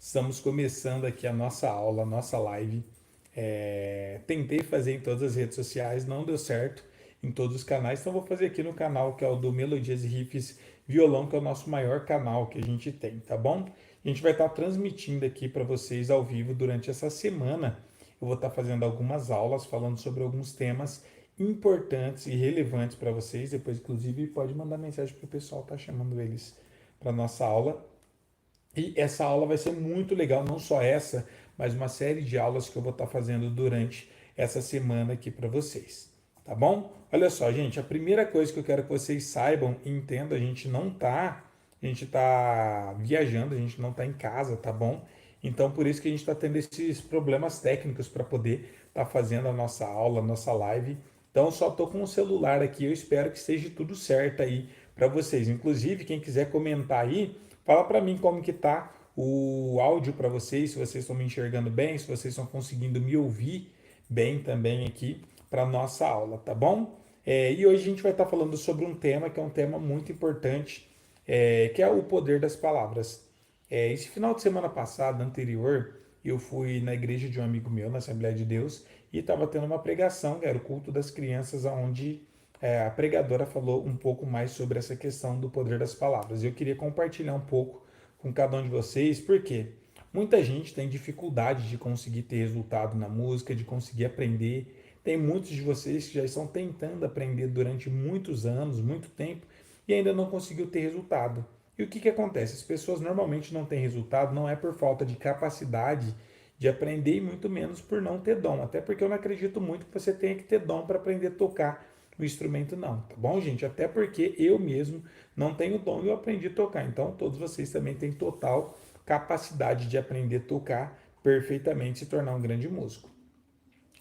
Estamos começando aqui a nossa aula, a nossa live. Tentei fazer em todas as redes sociais, não deu certo em todos os canais, então vou fazer aqui no canal que é o do Melodias e Riffs Violão, que é o nosso maior canal que a gente tem, tá bom? A gente vai estar transmitindo aqui para vocês ao vivo durante essa semana. Eu vou estar fazendo algumas aulas falando sobre alguns temas importantes e relevantes para vocês. Depois, inclusive, pode mandar mensagem para o pessoal, tá chamando eles para nossa aula. E essa aula vai ser muito legal, não só essa, mas uma série de aulas que eu vou estar fazendo durante essa semana aqui para vocês, tá bom? Olha só, gente, a primeira coisa que eu quero que vocês saibam e entendam, a gente tá viajando, a gente não tá em casa, tá bom? Então, por isso que a gente está tendo esses problemas técnicos para poder estar fazendo a nossa aula, a nossa live. Então, só tô com o celular aqui, eu espero que esteja tudo certo aí para vocês. Inclusive, quem quiser comentar aí, fala para mim como que tá o áudio para vocês, se vocês estão me enxergando bem, se vocês estão conseguindo me ouvir bem também aqui para nossa aula, tá bom? E hoje a gente vai estar falando sobre um tema que é um tema muito importante, que é o poder das palavras. Esse final de semana passado, anterior, eu fui na igreja de um amigo meu, na Assembleia de Deus, e estava tendo uma pregação, que era o culto das crianças, onde a pregadora falou um pouco mais sobre essa questão do poder das palavras. Eu queria compartilhar um pouco com cada um de vocês, porque muita gente tem dificuldade de conseguir ter resultado na música, de conseguir aprender. Tem muitos de vocês que já estão tentando aprender durante muitos anos, muito tempo, e ainda não conseguiu ter resultado. E o que, que acontece? As pessoas normalmente não têm resultado, não é por falta de capacidade de aprender e muito menos por não ter dom. Até porque eu não acredito muito que você tenha que ter dom para aprender a tocar o instrumento, não, tá bom, gente? Até porque eu mesmo não tenho dom e eu aprendi a tocar. Então, todos vocês também têm total capacidade de aprender a tocar perfeitamente e se tornar um grande músico.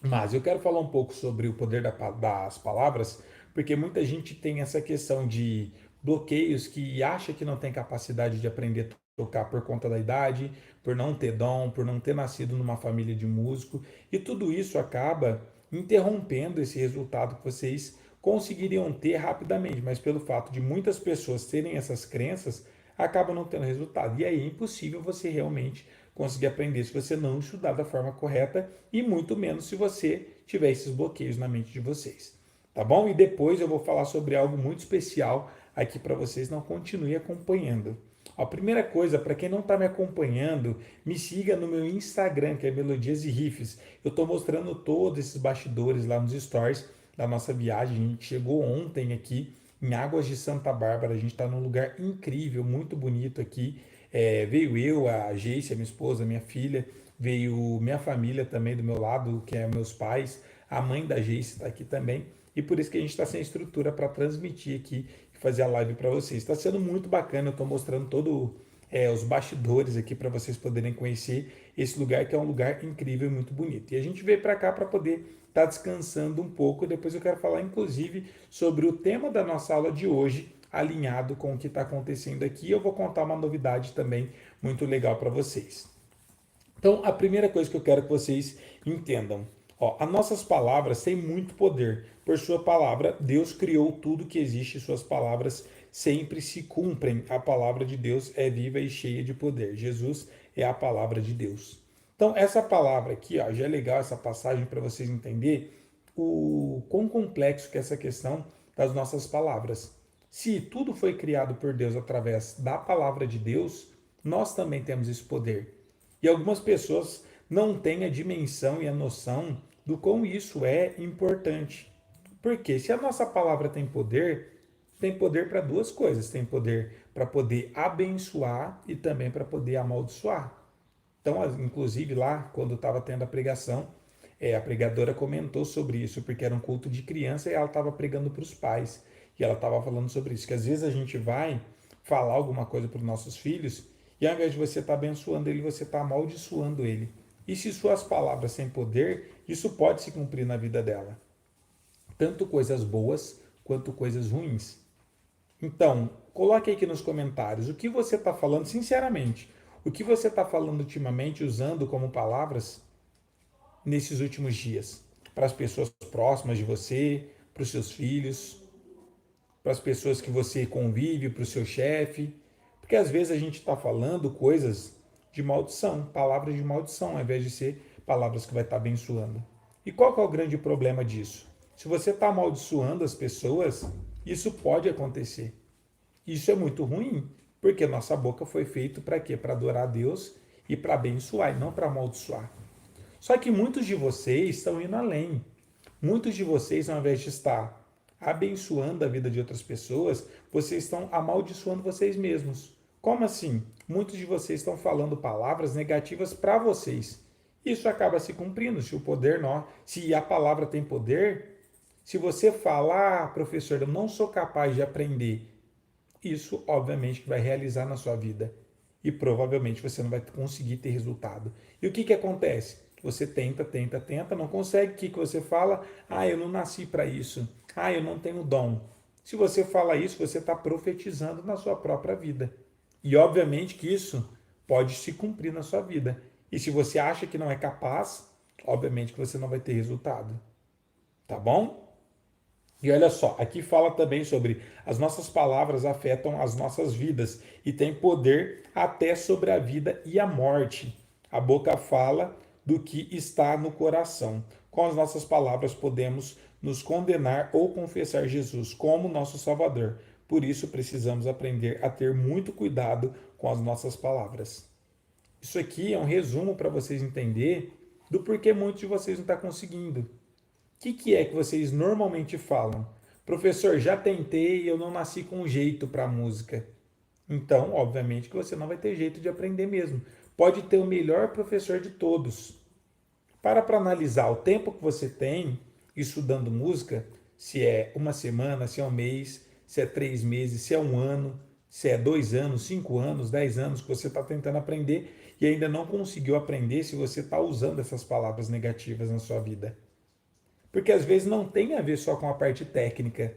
Mas eu quero falar um pouco sobre o poder das palavras, porque muita gente tem essa questão de bloqueios que acha que não tem capacidade de aprender a tocar por conta da idade, por não ter dom, por não ter nascido numa família de músico, e tudo isso acaba interrompendo esse resultado que vocês conseguiriam ter rapidamente, mas pelo fato de muitas pessoas terem essas crenças, acaba não tendo resultado. E aí é impossível você realmente conseguir aprender se você não estudar da forma correta e muito menos se você tiver esses bloqueios na mente de vocês. Tá bom? E depois eu vou falar sobre algo muito especial aqui para vocês, não continue acompanhando. A primeira coisa, para quem não está me acompanhando, me siga no meu Instagram, que é Melodias e Riffs. Eu estou mostrando todos esses bastidores lá nos stories da nossa viagem. A gente chegou ontem aqui em Águas de Santa Bárbara. A gente está num lugar incrível, muito bonito aqui. Veio eu, a Geice, a minha esposa, a minha filha, veio minha família também do meu lado, que é meus pais, a mãe da Geice está aqui também, e por isso que a gente está sem estrutura para transmitir aqui e fazer a live para vocês. Está sendo muito bacana, eu estou mostrando todo os bastidores aqui para vocês poderem conhecer esse lugar que é um lugar incrível e muito bonito. E a gente veio para cá para poder estar descansando um pouco. Depois eu quero falar inclusive sobre o tema da nossa aula de hoje, alinhado com o que está acontecendo aqui. Eu vou contar uma novidade também muito legal para vocês. Então, a primeira coisa que eu quero que vocês entendam, as nossas palavras têm muito poder. Por sua palavra, Deus criou tudo que existe, suas palavras sempre se cumprem. A palavra de Deus é viva e cheia de poder. Jesus é a palavra de Deus. Então, essa palavra aqui, já é legal essa passagem para vocês entenderem o quão complexo que é essa questão das nossas palavras. Se tudo foi criado por Deus através da palavra de Deus, nós também temos esse poder. E algumas pessoas não têm a dimensão e a noção do quão isso é importante. Porque se a nossa palavra tem poder para duas coisas: tem poder para poder abençoar e também para poder amaldiçoar. Então, inclusive lá, quando estava tendo a pregação, a pregadora comentou sobre isso, porque era um culto de criança e ela estava pregando para os pais. E ela estava falando sobre isso, que às vezes a gente vai falar alguma coisa para os nossos filhos e ao invés de você estar abençoando ele, você está amaldiçoando ele. E se suas palavras têm poder, isso pode se cumprir na vida dela. Tanto coisas boas quanto coisas ruins. Então, coloque aqui nos comentários o que você está falando, sinceramente. O que você está falando ultimamente, usando como palavras nesses últimos dias? Para as pessoas próximas de você, para os seus filhos, para as pessoas que você convive, para o seu chefe. Porque às vezes a gente está falando coisas de maldição, palavras de maldição, ao invés de ser palavras que vai estar abençoando. E qual que é o grande problema disso? Se você está amaldiçoando as pessoas, isso pode acontecer. Isso é muito ruim, porque nossa boca foi feita para quê? Para adorar a Deus e para abençoar, e não para amaldiçoar. Só que muitos de vocês estão indo além. Muitos de vocês, ao invés de estar abençoando a vida de outras pessoas, vocês estão amaldiçoando vocês mesmos. Como assim? Muitos de vocês estão falando palavras negativas para vocês. Isso acaba se cumprindo. Se o poder não, se a palavra tem poder, se você fala, professor, eu não sou capaz de aprender, isso obviamente que vai realizar na sua vida e provavelmente você não vai conseguir ter resultado. E o que que acontece? Você tenta, tenta, tenta, não consegue. O que que você fala? Ah, eu não nasci para isso. Ah, eu não tenho dom. Se você fala isso, você está profetizando na sua própria vida. E obviamente que isso pode se cumprir na sua vida. E se você acha que não é capaz, obviamente que você não vai ter resultado. Tá bom? E olha só, aqui fala também sobre as nossas palavras afetam as nossas vidas e tem poder até sobre a vida e a morte. A boca fala do que está no coração. Com as nossas palavras podemos nos condenar ou confessar Jesus como nosso Salvador. Por isso precisamos aprender a ter muito cuidado com as nossas palavras. Isso aqui é um resumo para vocês entenderem do porquê muitos de vocês não estão conseguindo. Que é que vocês normalmente falam? Professor, já tentei e eu não nasci com jeito para música. Então, obviamente que você não vai ter jeito de aprender mesmo. Pode ter o melhor professor de todos. Para analisar o tempo que você tem estudando música, se é uma semana, se é um mês, se é 3 meses, se é um ano, se é 2 anos, 5 anos, 10 anos que você está tentando aprender e ainda não conseguiu aprender se você está usando essas palavras negativas na sua vida. Porque às vezes não tem a ver só com a parte técnica,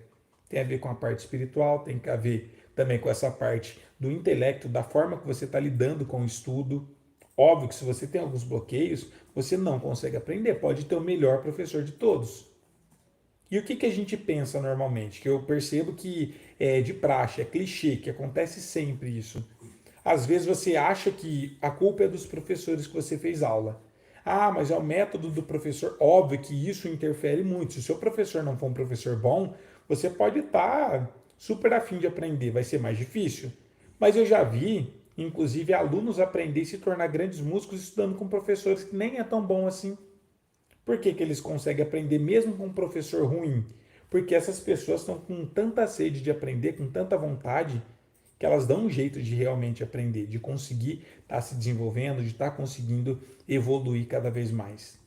tem a ver com a parte espiritual, tem a ver também com essa parte do intelecto, da forma que você está lidando com o estudo. Óbvio que se você tem alguns bloqueios, você não consegue aprender, pode ter o melhor professor de todos. E o que a gente pensa normalmente? Que eu percebo que é de praxe, é clichê, que acontece sempre isso. Às vezes você acha que a culpa é dos professores que você fez aula. Ah, mas é o método do professor. Óbvio que isso interfere muito. Se o seu professor não for um professor bom, você pode estar super afim de aprender, vai ser mais difícil. Mas eu já vi, inclusive, alunos aprender e se tornar grandes músicos estudando com professores que nem é tão bom assim. Por que eles conseguem aprender mesmo com um professor ruim? Porque essas pessoas estão com tanta sede de aprender, com tanta vontade, que elas dão um jeito de realmente aprender, de conseguir estar se desenvolvendo, de estar conseguindo evoluir cada vez mais.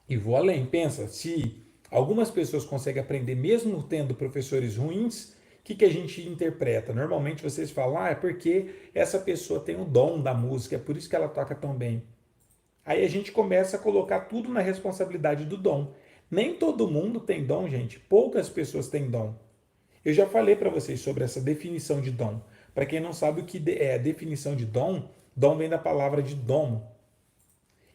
E vou além, pensa, se algumas pessoas conseguem aprender mesmo tendo professores ruins, o que a gente interpreta? Normalmente vocês falam, é porque essa pessoa tem o dom da música, é por isso que ela toca tão bem. Aí a gente começa a colocar tudo na responsabilidade do dom. Nem todo mundo tem dom, gente. Poucas pessoas têm dom. Eu já falei para vocês sobre essa definição de dom. Para quem não sabe o que é a definição de dom, dom vem da palavra de dom.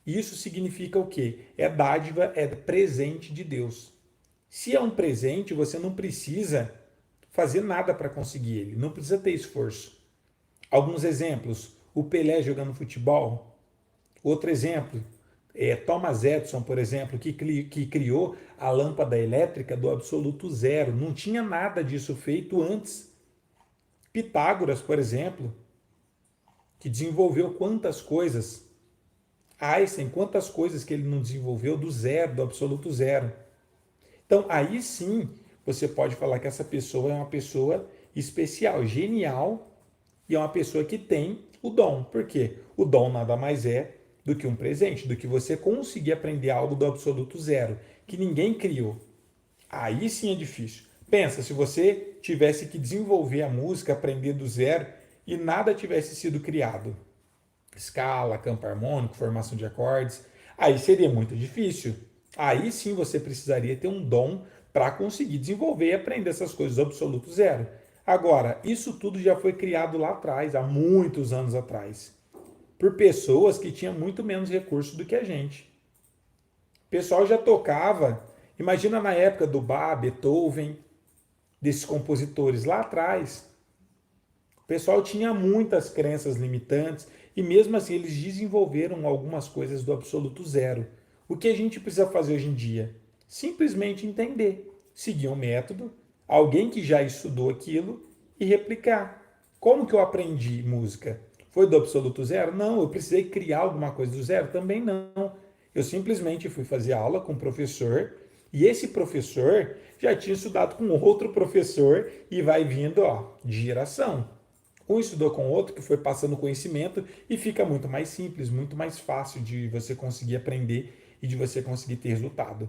Isso significa o quê? É dádiva, é presente de Deus. Se é um presente, você não precisa fazer nada para conseguir ele, não precisa ter esforço. Alguns exemplos: o Pelé jogando futebol. Outro exemplo é Thomas Edison, por exemplo, que criou a lâmpada elétrica do absoluto zero. Não tinha nada disso feito antes. Pitágoras, por exemplo, que desenvolveu quantas coisas. Einstein, quantas coisas que ele não desenvolveu do zero, do absoluto zero. Então, aí sim, você pode falar que essa pessoa é uma pessoa especial, genial, e é uma pessoa que tem o dom. Por quê? O dom nada mais é do que um presente, do que você conseguir aprender algo do absoluto zero, que ninguém criou. Aí sim é difícil. Pensa, se você tivesse que desenvolver a música, aprender do zero e nada tivesse sido criado. Escala, campo harmônico, formação de acordes, aí seria muito difícil. Aí sim você precisaria ter um dom para conseguir desenvolver e aprender essas coisas do absoluto zero. Agora, isso tudo já foi criado lá atrás, há muitos anos atrás, por pessoas que tinham muito menos recursos do que a gente. O pessoal já tocava, imagina na época do Bach, Beethoven, desses compositores lá atrás. O pessoal tinha muitas crenças limitantes e mesmo assim eles desenvolveram algumas coisas do absoluto zero. O que a gente precisa fazer hoje em dia? Simplesmente entender, seguir um método, alguém que já estudou aquilo e replicar. Como que eu aprendi música? Foi do absoluto zero? Não. Eu precisei criar alguma coisa do zero? Também não. Eu simplesmente fui fazer aula com um professor e esse professor já tinha estudado com outro professor e vai vindo, ó, de geração. Um estudou com o outro, que foi passando conhecimento e fica muito mais simples, muito mais fácil de você conseguir aprender e de você conseguir ter resultado.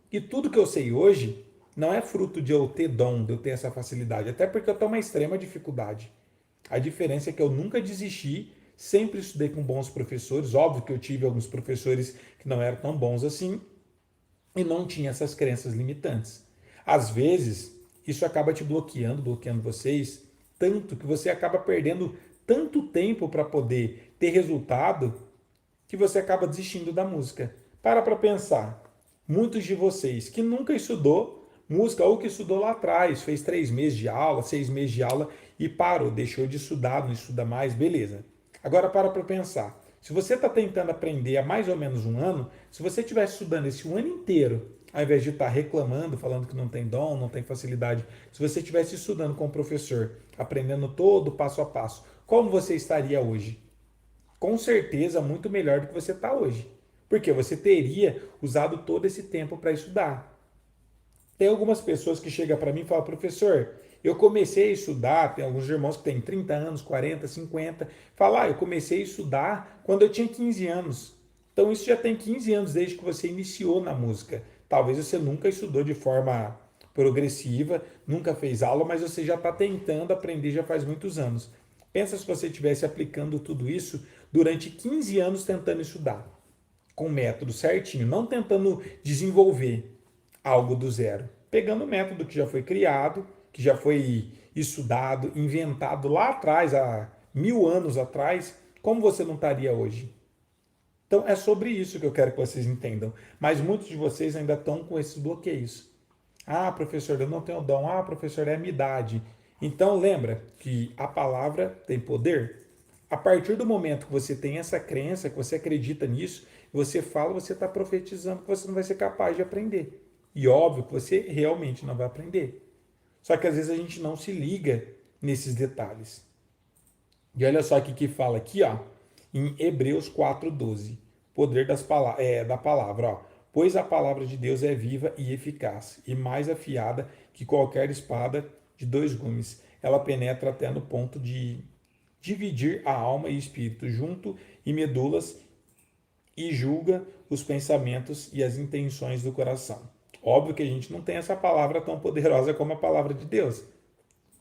E tudo que eu sei hoje não é fruto de eu ter dom, de eu ter essa facilidade, até porque eu tenho uma extrema dificuldade. A diferença é que eu nunca desisti, sempre estudei com bons professores. Óbvio que eu tive alguns professores que não eram tão bons assim e não tinha essas crenças limitantes. Às vezes, isso acaba te bloqueando, bloqueando vocês, tanto que você acaba perdendo tanto tempo para poder ter resultado que você acaba desistindo da música. Para pensar. Muitos de vocês que nunca estudou música ou que estudou lá atrás, fez 3 meses de aula, 6 meses de aula e parou, deixou de estudar, não estuda mais, beleza. Agora para pensar. Se você está tentando aprender há mais ou menos um ano, se você estiver estudando esse um ano inteiro, ao invés de estar reclamando, falando que não tem dom, não tem facilidade, se você estivesse estudando com o professor, aprendendo todo passo a passo, como você estaria hoje? Com certeza muito melhor do que você está hoje. Porque você teria usado todo esse tempo para estudar. Tem algumas pessoas que chegam para mim e falam, professor, eu comecei a estudar, tem alguns irmãos que têm 30 anos, 40, 50, falam, eu comecei a estudar quando eu tinha 15 anos. Então isso já tem 15 anos desde que você iniciou na música. Talvez você nunca estudou de forma progressiva, nunca fez aula, mas você já está tentando aprender já faz muitos anos. Pensa se você estivesse aplicando tudo isso durante 15 anos tentando estudar, com o método certinho, não tentando desenvolver algo do zero. Pegando o método que já foi criado, que já foi estudado, inventado lá atrás, há 1000 anos atrás, como você não estaria hoje? Então é sobre isso que eu quero que vocês entendam. Mas muitos de vocês ainda estão com esses bloqueios. Ah, professor, eu não tenho dom. Ah, professor, é a minha idade. Então lembra que a palavra tem poder. A partir do momento que você tem essa crença, que você acredita nisso, você fala, você está profetizando que você não vai ser capaz de aprender. E óbvio que você realmente não vai aprender. Só que às vezes a gente não se liga nesses detalhes. E olha só o que fala aqui, ó, em Hebreus 4:12. Poder da palavra, ó. Pois a palavra de Deus é viva e eficaz, e mais afiada que qualquer espada de 2 gumes. Ela penetra até no ponto de dividir a alma e espírito, junto e medulas, e julga os pensamentos e as intenções do coração. Óbvio que a gente não tem essa palavra tão poderosa como a palavra de Deus,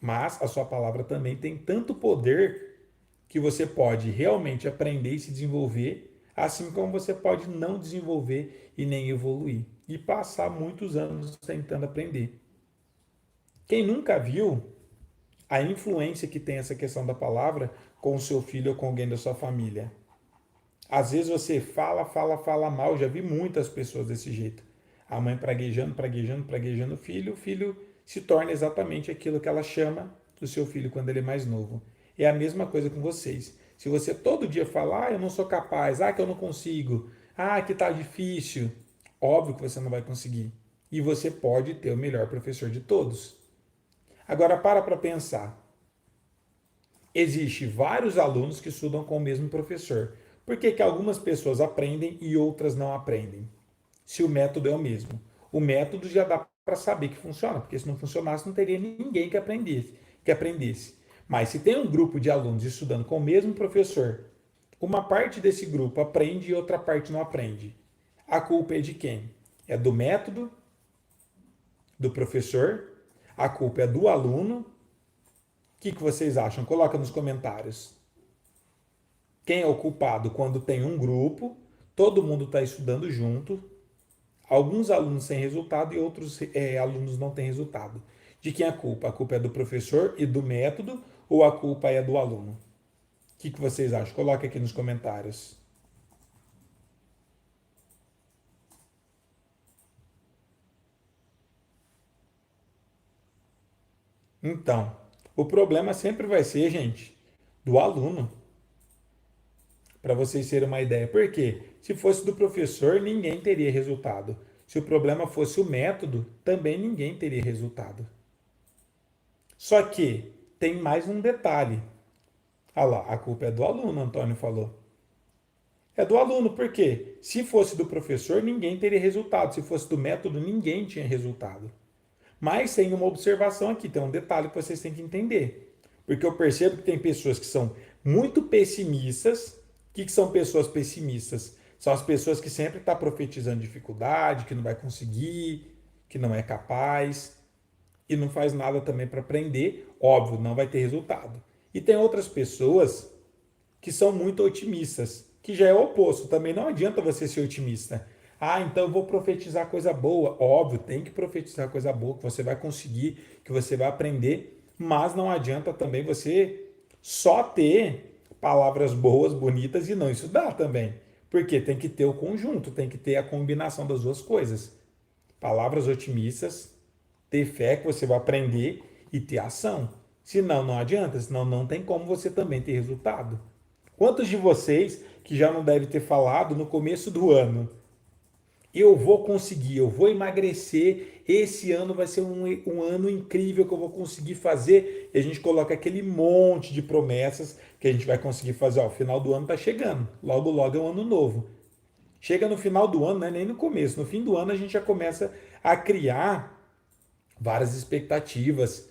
mas a sua palavra também tem tanto poder que você pode realmente aprender e se desenvolver, assim como você pode não desenvolver e nem evoluir e passar muitos anos tentando aprender. Quem nunca viu a influência que tem essa questão da palavra com o seu filho ou com alguém da sua família? Às vezes você fala mal. Já vi muitas pessoas desse jeito. A mãe praguejando o filho se torna exatamente aquilo que ela chama do seu filho quando ele é mais novo. É a mesma coisa com vocês. Se você todo dia falar, eu não sou capaz, que eu não consigo, que tá difícil, óbvio que você não vai conseguir. E você pode ter o melhor professor de todos. Agora para pensar. Existe vários alunos que estudam com o mesmo professor. Por que algumas pessoas aprendem e outras não aprendem? Se o método é o mesmo. O método já dá para saber que funciona, porque se não funcionasse, não teria ninguém que aprendesse. Mas se tem um grupo de alunos estudando com o mesmo professor, uma parte desse grupo aprende e outra parte não aprende. A culpa é de quem? É do método, do professor? A culpa é do aluno? O que vocês acham? Coloca nos comentários. Quem é o culpado quando tem um grupo, todo mundo está estudando junto, alguns alunos têm resultado e outros alunos não têm resultado? De quem é a culpa? A culpa é do professor e do método ou a culpa é do aluno? O que vocês acham? Coloque aqui nos comentários. Então, O problema sempre vai ser, gente, do aluno, para vocês terem uma ideia. Por quê? Se fosse do professor, ninguém teria resultado. Se o problema fosse o método, também ninguém teria resultado. Só que tem mais um detalhe. Ah lá, a culpa é do aluno, Antônio falou. É do aluno, por quê? Se fosse do professor, ninguém teria resultado. Se fosse do método, ninguém tinha resultado. Mas tem uma observação aqui, tem um detalhe que vocês têm que entender. Porque eu percebo que tem pessoas que são muito pessimistas. O que são pessoas pessimistas? São as pessoas que sempre estão profetizando dificuldade, que não vai conseguir, que não é capaz e não faz nada também para aprender. Óbvio, não vai ter resultado. E tem outras pessoas que são muito otimistas, que já é o oposto. Também não adianta você ser otimista. Ah, então eu vou profetizar coisa boa. Óbvio, tem que profetizar coisa boa, que você vai conseguir, que você vai aprender, mas não adianta também você só ter palavras boas, bonitas e não estudar também. Porque tem que ter o conjunto, tem que ter a combinação das duas coisas. Palavras otimistas, ter fé que você vai aprender e ter ação. Senão não adianta, senão não tem como você também ter resultado. Quantos de vocês que já não devem ter falado no começo do ano? Eu vou conseguir, eu vou emagrecer. Esse ano vai ser um ano incrível que eu vou conseguir fazer. E a gente coloca aquele monte de promessas que a gente vai conseguir fazer. Ó, o final do ano está chegando. Logo, logo é um ano novo. Chega no final do ano, não é nem no começo. No fim do ano a gente já começa a criar várias expectativas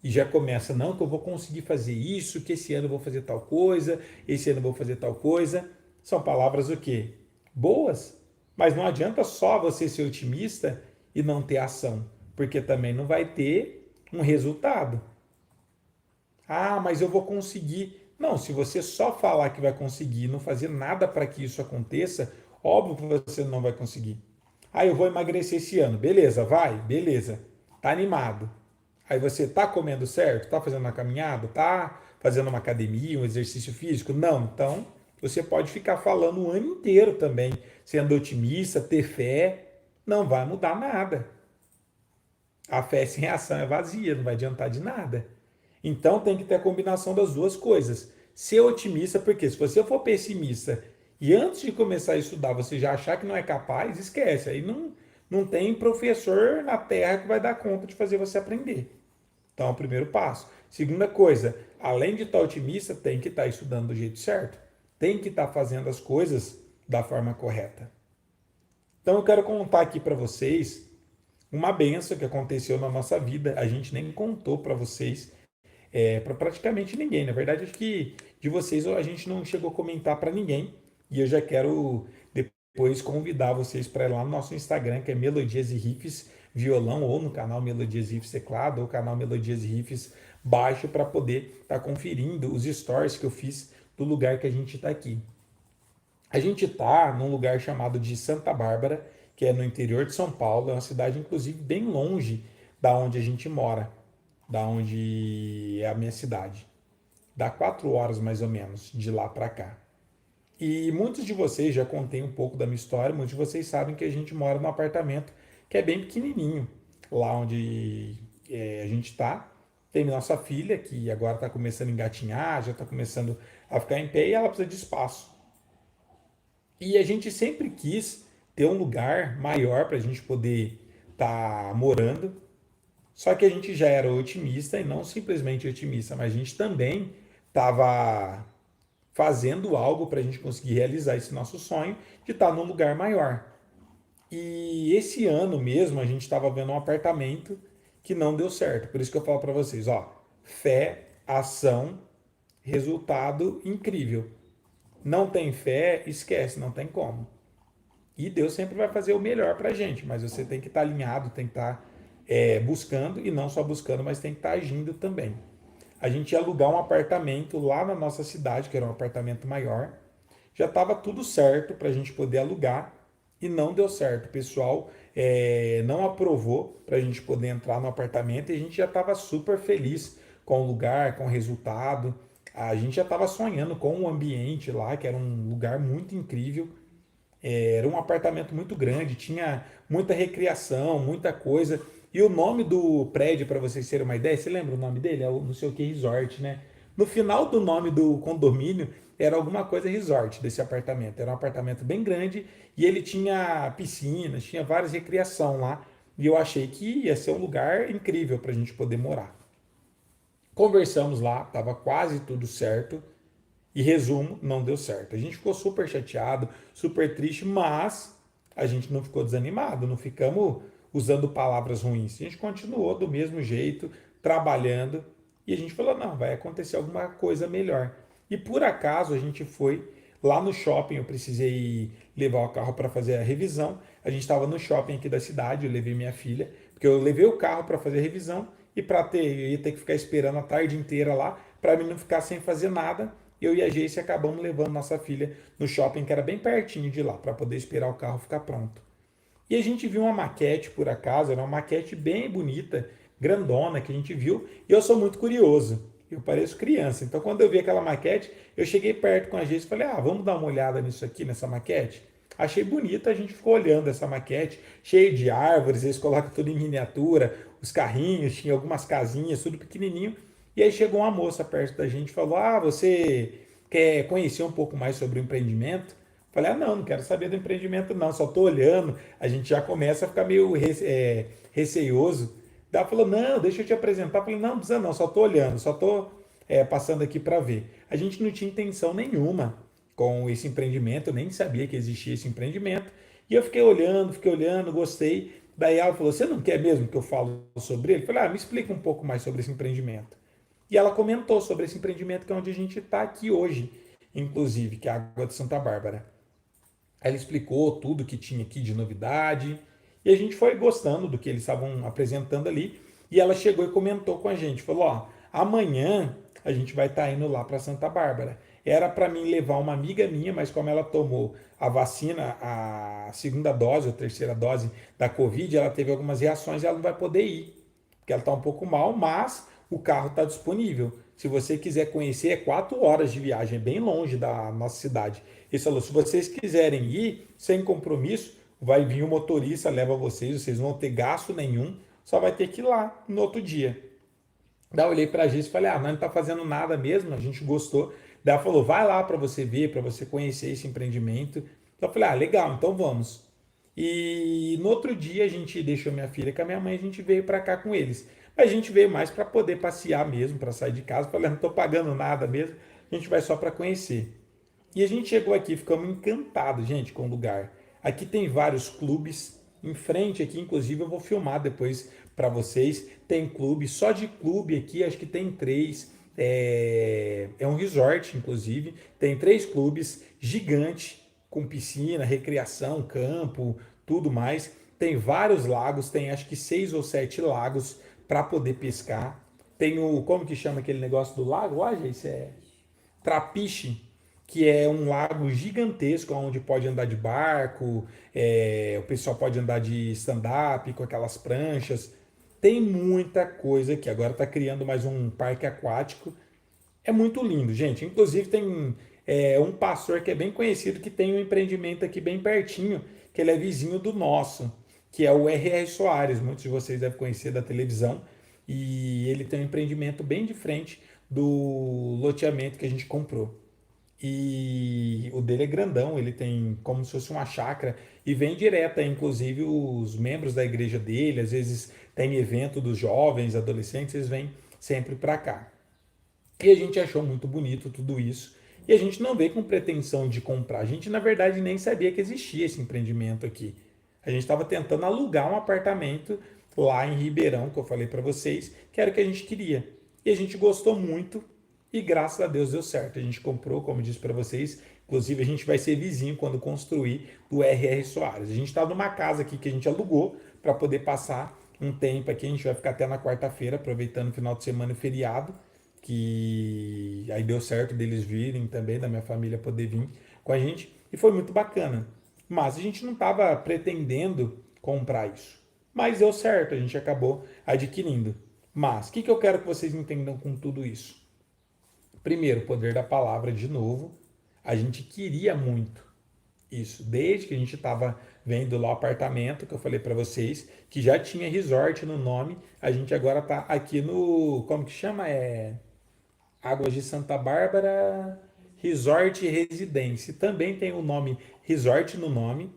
e já começa, não, que eu vou conseguir fazer isso, que esse ano eu vou fazer tal coisa, esse ano eu vou fazer tal coisa. São palavras o quê? Boas, mas não adianta só você ser otimista e não ter ação, porque também não vai ter um resultado. Ah, mas eu vou conseguir. Não, se você só falar que vai conseguir e não fazer nada para que isso aconteça, óbvio que você não vai conseguir. Ah, eu vou emagrecer esse ano. Beleza, vai, beleza. Tá animado. Aí você tá comendo certo? Tá fazendo uma caminhada? Tá fazendo uma academia, um exercício físico? Não. Então, você pode ficar falando o ano inteiro também, sendo otimista, ter fé. Não vai mudar nada. A fé sem ação é vazia, não vai adiantar de nada. Então tem que ter a combinação das duas coisas. Ser otimista, porque se você for pessimista e antes de começar a estudar você já achar que não é capaz, esquece. Aí não tem professor na Terra que vai dar conta de fazer você aprender. Então é o primeiro passo. Segunda coisa, além de estar otimista, tem que estar estudando do jeito certo. Tem que estar fazendo as coisas da forma correta. Então eu quero contar aqui para vocês uma benção que aconteceu na nossa vida. A gente nem contou para vocês, para praticamente ninguém. Na verdade, acho que de vocês a gente não chegou a comentar para ninguém. E eu já quero depois convidar vocês para ir lá no nosso Instagram, que é Melodias e Riffs Violão, ou no canal Melodias e Riffs Teclado, ou canal Melodias e Riffs Baixo, para poder estar conferindo os stories que eu fiz do lugar que a gente está aqui. A gente está num lugar chamado de Santa Bárbara, que é no interior de São Paulo, é uma cidade inclusive bem longe da onde a gente mora, da onde é a minha cidade. Dá 4 horas mais ou menos de lá para cá. E muitos de vocês já contei um pouco da minha história, muitos de vocês sabem que a gente mora num apartamento que é bem pequenininho, lá onde a gente está. Tem nossa filha que agora está começando a engatinhar, já está começando a ficar em pé e ela precisa de espaço. E a gente sempre quis ter um lugar maior para a gente poder estar morando. Só que a gente já era otimista e não simplesmente otimista, mas a gente também estava fazendo algo para a gente conseguir realizar esse nosso sonho de estar num lugar maior. E esse ano mesmo a gente estava vendo um apartamento que não deu certo. Por isso que eu falo para vocês, ó, fé, ação, resultado incrível. Não tem fé, esquece, não tem como. E Deus sempre vai fazer o melhor para a gente, mas você tem que estar alinhado, tem que estar buscando, e não só buscando, mas tem que estar agindo também. A gente ia alugar um apartamento lá na nossa cidade, que era um apartamento maior. Já estava tudo certo para a gente poder alugar e não deu certo. O pessoal não aprovou para a gente poder entrar no apartamento e a gente já estava super feliz com o lugar, com o resultado. A gente já estava sonhando com o ambiente lá, que era um lugar muito incrível. Era um apartamento muito grande, tinha muita recreação, muita coisa. E o nome do prédio, para vocês terem uma ideia, você lembra o nome dele? É o não sei o que Resort, né? No final do nome do condomínio era alguma coisa resort desse apartamento. Era um apartamento bem grande e ele tinha piscinas, tinha várias recreação lá. E eu achei que ia ser um lugar incrível para a gente poder morar. Conversamos lá, estava quase tudo certo. E resumo, não deu certo. A gente ficou super chateado, super triste, mas a gente não ficou desanimado, não ficamos usando palavras ruins. A gente continuou do mesmo jeito, trabalhando, e a gente falou: não, vai acontecer alguma coisa melhor. E por acaso a gente foi lá no shopping, eu precisei levar o carro para fazer a revisão. A gente estava no shopping aqui da cidade, eu levei minha filha, porque eu levei o carro para fazer a revisão e para ter, eu ia ter que ficar esperando a tarde inteira lá, para mim não ficar sem fazer nada. Eu e a Geice acabamos levando nossa filha no shopping, que era bem pertinho de lá, para poder esperar o carro ficar pronto. E a gente viu uma maquete, por acaso, era uma maquete bem bonita, grandona, que a gente viu, e eu sou muito curioso. Eu pareço criança. Então, quando eu vi aquela maquete, eu cheguei perto com a Geice e falei: ah, vamos dar uma olhada nisso aqui, nessa maquete? Achei bonita, a gente ficou olhando essa maquete, cheio de árvores, eles colocam tudo em miniatura, os carrinhos, tinha algumas casinhas, tudo pequenininho. E aí chegou uma moça perto da gente e falou: ah, você quer conhecer um pouco mais sobre o empreendimento? Falei: ah, não, não quero saber do empreendimento, não, só tô olhando. A gente já começa a ficar meio receioso. Daí ela falou: não, deixa eu te apresentar. Falei: não, não precisa não, só tô olhando, só tô passando aqui para ver. A gente não tinha intenção nenhuma com esse empreendimento, eu nem sabia que existia esse empreendimento. E eu fiquei olhando, gostei. Daí ela falou: você não quer mesmo que eu falo sobre ele? Eu falei: ah, me explica um pouco mais sobre esse empreendimento. E ela comentou sobre esse empreendimento que é onde a gente está aqui hoje, inclusive, que é a Água de Santa Bárbara. Ela explicou tudo que tinha aqui de novidade e a gente foi gostando do que eles estavam apresentando ali. E ela chegou e comentou com a gente, falou: ó, amanhã a gente vai estar indo lá para Santa Bárbara. Era para mim levar uma amiga minha, mas como ela tomou a vacina, a segunda dose ou terceira dose da Covid, ela teve algumas reações e ela não vai poder ir, porque ela está um pouco mal, mas o carro está disponível. Se você quiser conhecer, é 4 horas de viagem, é bem longe da nossa cidade. Ele falou: se vocês quiserem ir, sem compromisso, vai vir o motorista, leva vocês não vão ter gasto nenhum, só vai ter que ir lá no outro dia. Daí eu olhei pra gente e falei: ah, nós não tá fazendo nada mesmo, a gente gostou. Daí ela falou: vai lá para você ver, para você conhecer esse empreendimento. Então eu falei: ah, legal, então vamos. E no outro dia a gente deixou minha filha com a minha mãe, a gente veio para cá com eles. Mas a gente veio mais para poder passear mesmo, para sair de casa. Falei: não estou pagando nada mesmo, a gente vai só para conhecer. E a gente chegou aqui, ficamos encantados, gente, com o lugar. Aqui tem vários clubes. Em frente aqui, inclusive, eu vou filmar depois para vocês. Tem clube, só de clube aqui, acho que tem três. É um resort, inclusive. Tem 3 clubes gigante, com piscina, recreação, campo, tudo mais. Tem vários lagos, tem acho que 6 ou 7 lagos para poder pescar. Tem o, como que chama aquele negócio do lago? Ah, gente, é Trapiche, que é um lago gigantesco onde pode andar de barco, o pessoal pode andar de stand-up com aquelas pranchas. Tem muita coisa aqui. Agora está criando mais um parque aquático. É muito lindo, gente. Inclusive tem um pastor que é bem conhecido que tem um empreendimento aqui bem pertinho, que ele é vizinho do nosso, que é o R.R. Soares. Muitos de vocês devem conhecer da televisão. E ele tem um empreendimento bem de frente do loteamento que a gente comprou. E o dele é grandão, ele tem como se fosse uma chácara e vem direto, inclusive os membros da igreja dele, às vezes tem evento dos jovens, adolescentes, eles vêm sempre para cá. E a gente achou muito bonito tudo isso. E a gente não veio com pretensão de comprar. A gente, na verdade, nem sabia que existia esse empreendimento aqui. A gente estava tentando alugar um apartamento lá em Ribeirão, que eu falei para vocês, que era o que a gente queria. E a gente gostou muito e graças a Deus deu certo. A gente comprou, como eu disse para vocês, inclusive a gente vai ser vizinho quando construir do R.R. Soares. A gente está numa casa aqui que a gente alugou para poder passar um tempo aqui. A gente vai ficar até na quarta-feira, aproveitando o final de semana e feriado, que aí deu certo deles virem também, da minha família poder vir com a gente, e foi muito bacana. Mas a gente não estava pretendendo comprar isso. Mas deu certo, a gente acabou adquirindo. Mas o que eu quero que vocês entendam com tudo isso? Primeiro, o poder da palavra de novo. A gente queria muito Isso, desde que a gente estava vendo lá o apartamento que eu falei para vocês, que já tinha resort no nome, a gente agora está aqui no, como que chama? Águas de Santa Bárbara Resort e Residência. Também tem o nome Resort no nome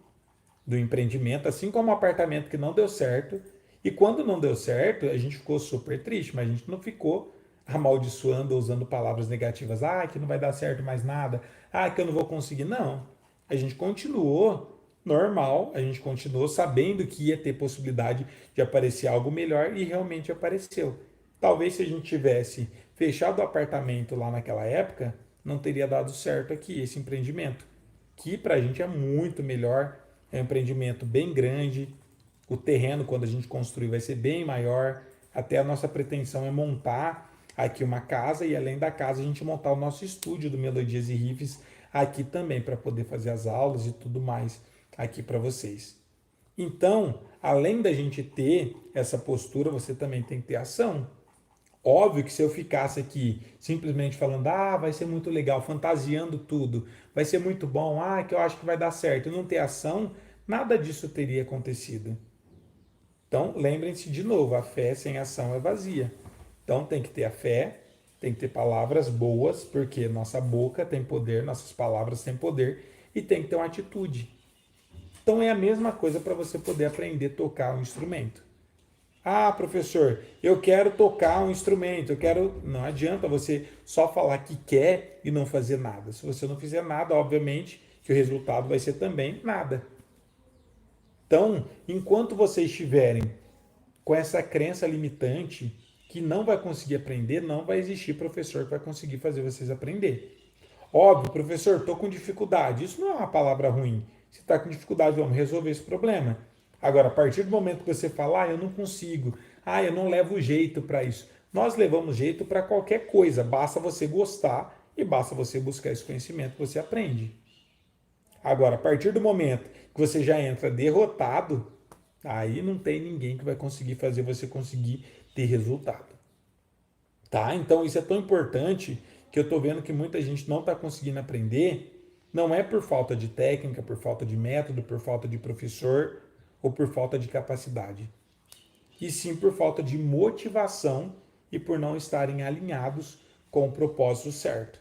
do empreendimento, assim como o apartamento que não deu certo. E quando não deu certo, a gente ficou super triste, mas a gente não ficou amaldiçoando, usando palavras negativas. Ah, que não vai dar certo mais nada. Ah, que eu não vou conseguir. Não. A gente continuou normal, a gente continuou sabendo que ia ter possibilidade de aparecer algo melhor e realmente apareceu. Talvez se a gente tivesse fechado o apartamento lá naquela época, não teria dado certo aqui esse empreendimento, que para a gente é muito melhor, é um empreendimento bem grande, o terreno quando a gente construir vai ser bem maior, até a nossa pretensão é montar aqui uma casa e além da casa a gente montar o nosso estúdio do Melodias e Riffs aqui também para poder fazer as aulas e tudo mais aqui para vocês. Então, além da gente ter essa postura, você também tem que ter ação. Óbvio que se eu ficasse aqui simplesmente falando, ah, vai ser muito legal, fantasiando tudo, vai ser muito bom, ah, que eu acho que vai dar certo, e não ter ação, nada disso teria acontecido. Então, lembrem-se de novo, a fé sem ação é vazia. Então, tem que ter a fé, tem que ter palavras boas, porque nossa boca tem poder, nossas palavras têm poder, e tem que ter uma atitude. Então, é a mesma coisa para você poder aprender a tocar um instrumento. Ah, professor, eu quero tocar um instrumento, eu quero. Não adianta você só falar que quer e não fazer nada. Se você não fizer nada, obviamente que o resultado vai ser também nada. Então, enquanto vocês estiverem com essa crença limitante que não vai conseguir aprender, não vai existir professor que vai conseguir fazer vocês aprender. Óbvio, professor, estou com dificuldade. Isso não é uma palavra ruim. Se está com dificuldade, vamos resolver esse problema. Agora, a partir do momento que você fala, ah, eu não consigo, ah, eu não levo jeito para isso. Nós levamos jeito para qualquer coisa, basta você gostar e basta você buscar esse conhecimento, você aprende. Agora, a partir do momento que você já entra derrotado, aí não tem ninguém que vai conseguir fazer você conseguir ter resultado. Tá? Então isso é tão importante que eu estou vendo que muita gente não está conseguindo aprender. Não é por falta de técnica, por falta de método, por falta de professor ou por falta de capacidade. E sim por falta de motivação e por não estarem alinhados com o propósito certo.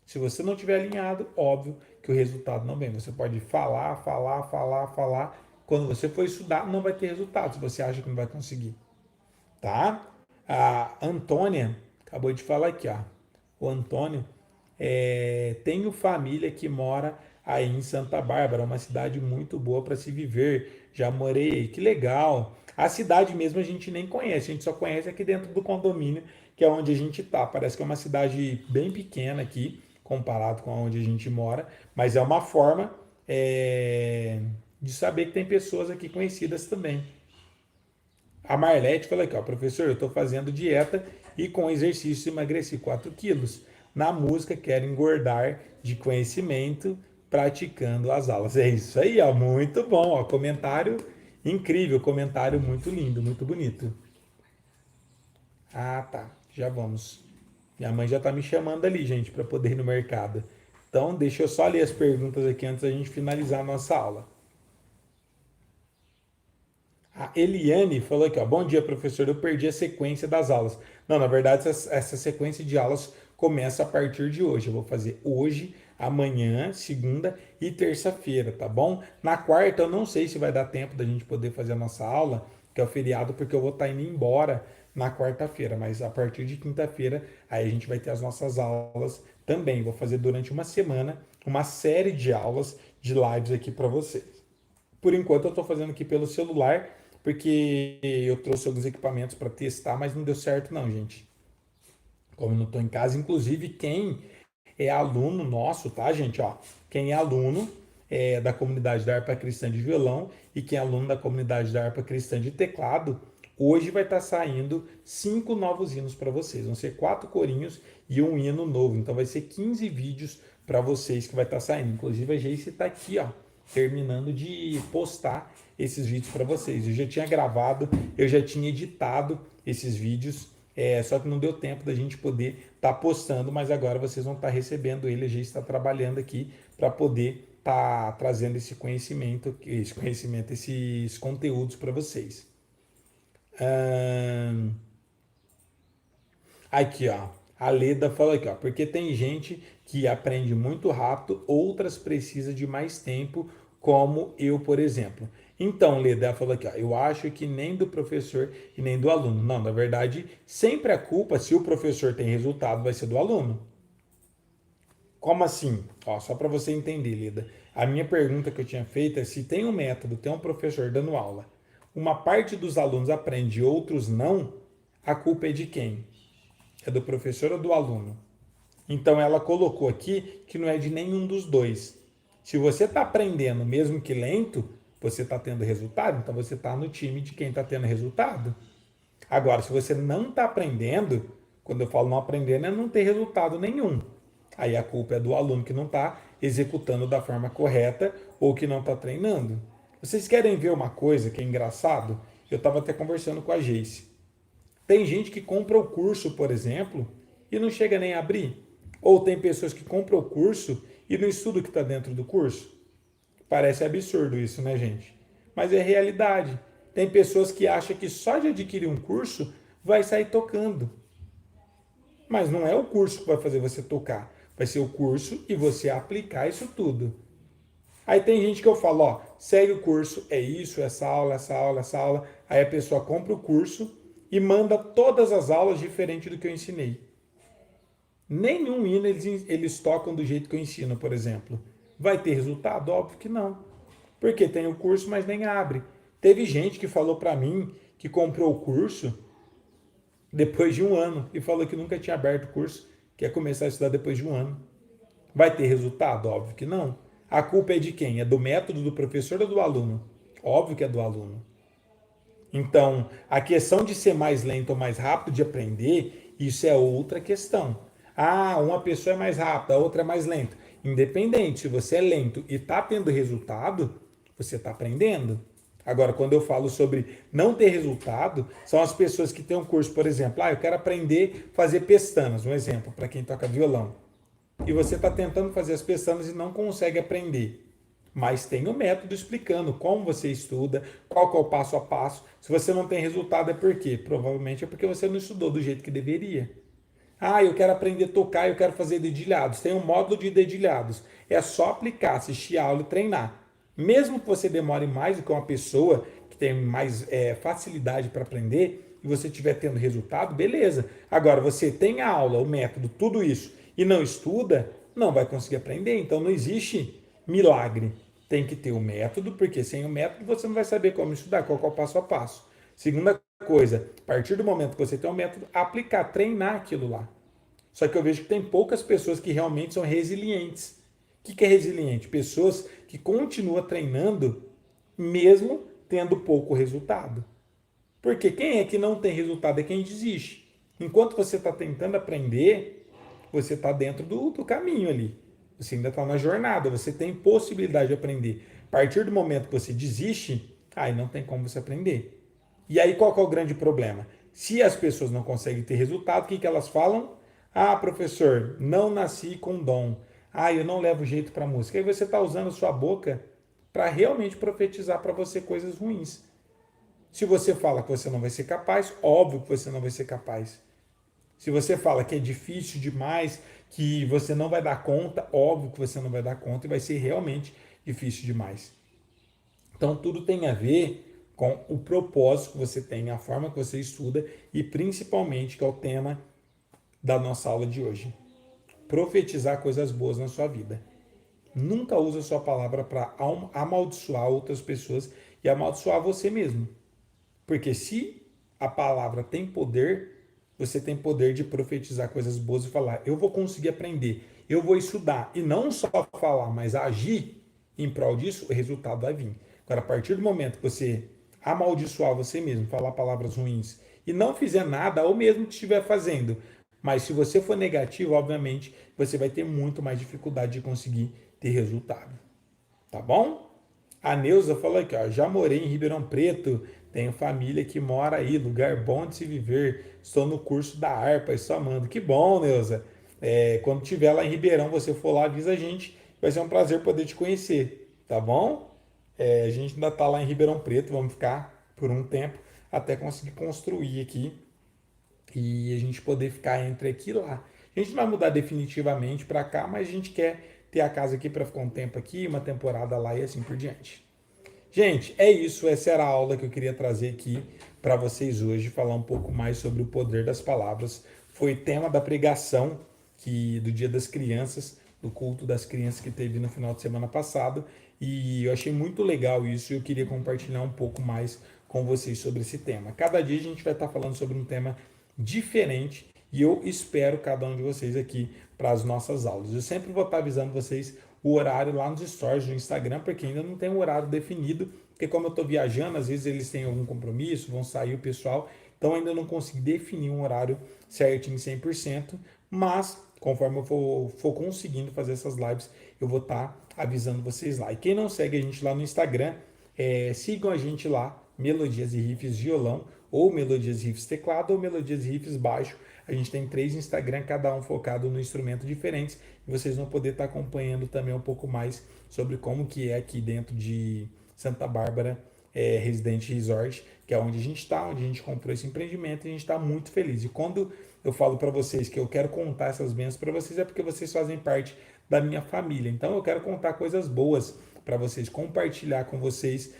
Se você não estiver alinhado, óbvio que o resultado não vem. Você pode falar, falar, falar, falar. Quando você for estudar, não vai ter resultado se você acha que não vai conseguir. Tá? A Antônia acabou de falar aqui, ó. O Antônio tenho família que mora aí em Santa Bárbara, uma cidade muito boa para se viver. Já morei aí, que legal. A cidade mesmo a gente nem conhece, a gente só conhece aqui dentro do condomínio, que é onde a gente tá. Parece que é uma cidade bem pequena aqui, comparado com onde a gente mora, mas é uma forma de saber que tem pessoas aqui conhecidas também. A Marlete falou aqui, ó, professor, eu estou fazendo dieta e com exercício emagreci 4 quilos. Na música, quero engordar de conhecimento praticando as aulas. É isso aí, ó, muito bom, ó, comentário incrível, comentário muito lindo, muito bonito. Ah, tá, já vamos. Minha mãe já tá me chamando ali, gente, para poder ir no mercado. Então, deixa eu só ler as perguntas aqui antes da gente finalizar a nossa aula. A Eliane falou aqui, ó, bom dia, professor, eu perdi a sequência das aulas. Não, na verdade, essa sequência de aulas começa a partir de hoje. Eu vou fazer hoje, amanhã, segunda e terça-feira, tá bom? Na quarta, eu não sei se vai dar tempo da gente poder fazer a nossa aula, que é o feriado, porque eu vou estar indo embora na quarta-feira, mas a partir de quinta-feira, aí a gente vai ter as nossas aulas também. Vou fazer durante uma semana uma série de aulas, de lives aqui para vocês. Por enquanto, eu estou fazendo aqui pelo celular, porque eu trouxe alguns equipamentos para testar, mas não deu certo não, gente. Como eu não estou em casa, inclusive quem é aluno nosso, tá, gente? Ó, quem é aluno da comunidade da harpa cristã de violão e quem é aluno da comunidade da harpa cristã de teclado, hoje vai estar saindo 5 novos hinos para vocês. Vão ser 4 corinhos e um hino novo. Então vai ser 15 vídeos para vocês que vai estar saindo. Inclusive a Geice está aqui, ó, terminando de postar esses vídeos para vocês. Eu já tinha gravado, eu já tinha editado esses vídeos, só que não deu tempo da gente poder estar postando, mas agora vocês vão estar recebendo ele. A gente está trabalhando aqui para poder estar trazendo esses conteúdos para vocês. Aqui, ó. A Leda falou aqui, ó. Porque tem gente que aprende muito rápido, outras precisam de mais tempo, como eu, por exemplo. Então, Leda, ela falou aqui, ó. Eu acho que nem do professor e nem do aluno. Não, na verdade, sempre a culpa, se o professor tem resultado, vai ser do aluno. Como assim? Ó, só para você entender, Leda. A minha pergunta que eu tinha feito é se tem um método, tem um professor dando aula, uma parte dos alunos aprende e outros não, a culpa é de quem? É do professor ou do aluno? Então ela colocou aqui que não é de nenhum dos dois. Se você está aprendendo, mesmo que lento, você está tendo resultado, então você está no time de quem está tendo resultado. Agora, se você não está aprendendo, quando eu falo não aprendendo, é não ter resultado nenhum. Aí a culpa é do aluno que não está executando da forma correta ou que não está treinando. Vocês querem ver uma coisa que é engraçado? Eu estava até conversando com a Geice. Tem gente que compra o curso, por exemplo, e não chega nem a abrir. Ou tem pessoas que compram o curso e não estudam o que está dentro do curso. Parece absurdo isso, né, gente? Mas é realidade. Tem pessoas que acham que só de adquirir um curso vai sair tocando. Mas não é o curso que vai fazer você tocar. Vai ser o curso e você aplicar isso tudo. Aí tem gente que eu falo, ó, segue o curso, é isso, essa aula, essa aula, essa aula. Aí a pessoa compra o curso e manda todas as aulas diferente do que eu ensinei. Nenhum hino eles tocam do jeito que eu ensino, por exemplo. Vai ter resultado? Óbvio que não. Porque tem o curso, mas nem abre. Teve gente que falou para mim que comprou o curso depois de um ano e falou que nunca tinha aberto o curso, quer começar a estudar depois de um ano. Vai ter resultado? Óbvio que não. A culpa é de quem? É do método do professor ou do aluno? Óbvio que é do aluno. Então, a questão de ser mais lento ou mais rápido de aprender, isso é outra questão. Ah, uma pessoa é mais rápida, a outra é mais lenta. Independente, se você é lento e está tendo resultado, você está aprendendo. Agora, quando eu falo sobre não ter resultado, são as pessoas que têm um curso, por exemplo, eu quero aprender a fazer pestanas, um exemplo, para quem toca violão. E você está tentando fazer as pestanas e não consegue aprender. Mas tem o método explicando como você estuda, qual que é o passo a passo. Se você não tem resultado é por quê? Provavelmente é porque você não estudou do jeito que deveria. Ah, eu quero aprender a tocar, eu quero fazer dedilhados. Tem um módulo de dedilhados. É só aplicar, assistir a aula e treinar. Mesmo que você demore mais do que uma pessoa que tem mais facilidade para aprender e você estiver tendo resultado, beleza. Agora, você tem a aula, o método, tudo isso e não estuda, não vai conseguir aprender. Então, não existe milagre. Tem que ter o método, porque sem o método você não vai saber como estudar, qual é o passo a passo. Segunda coisa, a partir do momento que você tem o método, aplicar, treinar aquilo lá. Só que eu vejo que tem poucas pessoas que realmente são resilientes. O que é resiliente? Pessoas que continuam treinando mesmo tendo pouco resultado. Porque quem é que não tem resultado é quem desiste. Enquanto você está tentando aprender, você está dentro do caminho ali. Você ainda está na jornada, você tem possibilidade de aprender. A partir do momento que você desiste, aí não tem como você aprender. E aí qual que é o grande problema? Se as pessoas não conseguem ter resultado, o que elas falam? Ah, professor, não nasci com dom. Ah, eu não levo jeito para música. Aí você está usando a sua boca para realmente profetizar para você coisas ruins. Se você fala que você não vai ser capaz, óbvio que você não vai ser capaz. Se você fala que é difícil demais, que você não vai dar conta, óbvio que você não vai dar conta e vai ser realmente difícil demais. Então, tudo tem a ver com o propósito que você tem, a forma que você estuda e principalmente, que é o tema da nossa aula de hoje. Profetizar coisas boas na sua vida. Nunca use a sua palavra para amaldiçoar outras pessoas e amaldiçoar você mesmo. Porque se a palavra tem poder, você tem poder de profetizar coisas boas e falar, eu vou conseguir aprender, eu vou estudar. E não só falar, mas agir em prol disso, o resultado vai vir. Agora, a partir do momento que você amaldiçoar você mesmo, falar palavras ruins e não fizer nada, ou mesmo que estiver fazendo, mas se você for negativo, obviamente, você vai ter muito mais dificuldade de conseguir ter resultado. Tá bom? A Neuza falou aqui, ó, já morei em Ribeirão Preto, tenho família que mora aí, lugar bom de se viver. Estou no curso da harpa, estou amando. Que bom, Neuza. Quando tiver lá em Ribeirão, você for lá, avisa a gente Vai ser um prazer poder te conhecer, tá bom? A gente ainda está lá em Ribeirão Preto, vamos ficar por um tempo até conseguir construir aqui e a gente poder ficar entre aqui e lá. A gente não vai mudar definitivamente para cá, mas a gente quer ter a casa aqui para ficar um tempo aqui, uma temporada lá e assim por diante. Gente, é isso. Essa era a aula que eu queria trazer aqui para vocês hoje, falar um pouco mais sobre o poder das palavras. Foi tema da pregação do Dia das Crianças, do culto das crianças que teve no final de semana passado. E eu achei muito legal isso e eu queria compartilhar um pouco mais com vocês sobre esse tema. Cada dia a gente vai estar falando sobre um tema diferente e eu espero cada um de vocês aqui para as nossas aulas. Eu sempre vou estar avisando vocês o horário lá nos stories do Instagram, porque ainda não tem um horário definido, porque como eu estou viajando, às vezes eles têm algum compromisso, vão sair o pessoal, então ainda não consegui definir um horário certinho 100%, mas conforme eu for conseguindo fazer essas lives, eu vou estar avisando vocês lá. E quem não segue a gente lá no Instagram, sigam a gente lá, Melodias e Riffs Violão, ou Melodias e Riffs Teclado, ou Melodias e Riffs Baixo. A gente tem 3 Instagram, cada um focado no instrumento diferentes, e vocês vão poder estar acompanhando também um pouco mais sobre como que é aqui dentro de Santa Bárbara, Residente Resort, que é onde a gente está, onde a gente comprou esse empreendimento, e a gente está muito feliz. E quando eu falo para vocês que eu quero contar essas bênçãos para vocês, é porque vocês fazem parte da minha família. Então eu quero contar coisas boas para vocês, compartilhar com vocês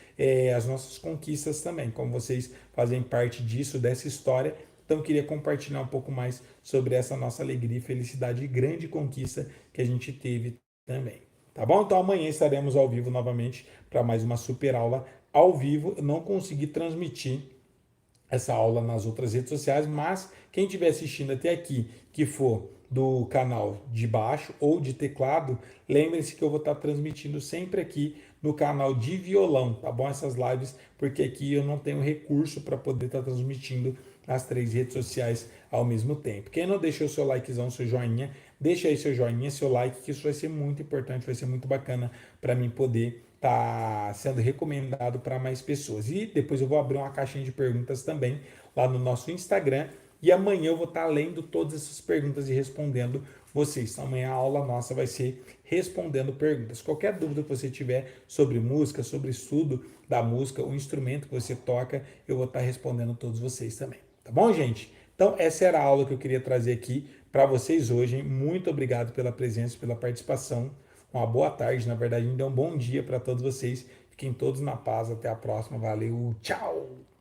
as nossas conquistas também, como vocês fazem parte disso, dessa história. Então eu queria compartilhar um pouco mais sobre essa nossa alegria e felicidade e grande conquista que a gente teve também. Tá bom? Então amanhã estaremos ao vivo novamente para mais uma super aula ao vivo. Eu não consegui transmitir essa aula nas outras redes sociais, mas quem estiver assistindo até aqui, que for do canal de baixo ou de teclado, lembrem-se que eu vou estar transmitindo sempre aqui no canal de violão, tá bom? Essas lives, porque aqui eu não tenho recurso para poder estar transmitindo nas 3 redes sociais ao mesmo tempo. Quem não deixou seu likezão, seu joinha, deixa aí seu joinha, seu like, que isso vai ser muito importante, vai ser muito bacana para mim poder estar sendo recomendado para mais pessoas. E depois eu vou abrir uma caixinha de perguntas também lá no nosso Instagram. E amanhã eu vou estar lendo todas essas perguntas e respondendo vocês. Então, amanhã a aula nossa vai ser respondendo perguntas. Qualquer dúvida que você tiver sobre música, sobre estudo da música, o instrumento que você toca, eu vou estar respondendo todos vocês também. Tá bom, gente? Então, essa era a aula que eu queria trazer aqui para vocês hoje. Hein? Muito obrigado pela presença, pela participação. Uma boa tarde, na verdade, ainda é um bom dia para todos vocês. Fiquem todos na paz. Até a próxima. Valeu. Tchau!